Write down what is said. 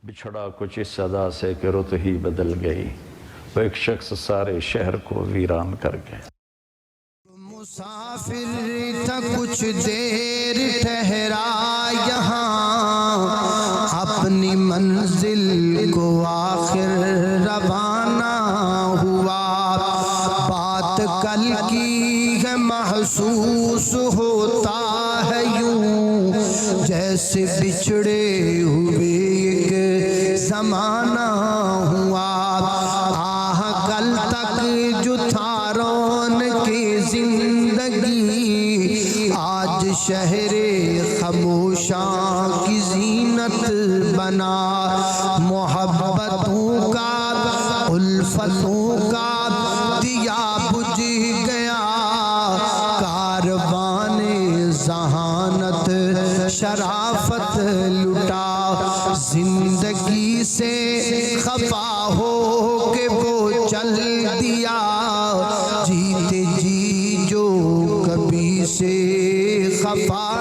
بچھڑا کچھ اس صدا سے کہ رت ہی بدل گئی، وہ ایک شخص سارے شہر کو ویران کر گئے۔ مسافر تھا کچھ دیر ٹھہرا یہاں، اپنی منزل کو آخر روانہ ہوا۔ بات کل کی ہے محسوس ہوتا ہے یوں، جیسے بچھڑے ہوئے ایک زمانہ ہوا۔ کل تک جو تھا رونق زندگی، آج شہر خاموشاں کی زینت بنا۔ محبتوں کا الفتوں کا دیا بجھ گیا، کاروان ذہانت شرافت لٹا۔ زندگی سے خفا ہو کے وہ چل دیا، جیتے جی جو کبھی سے خفا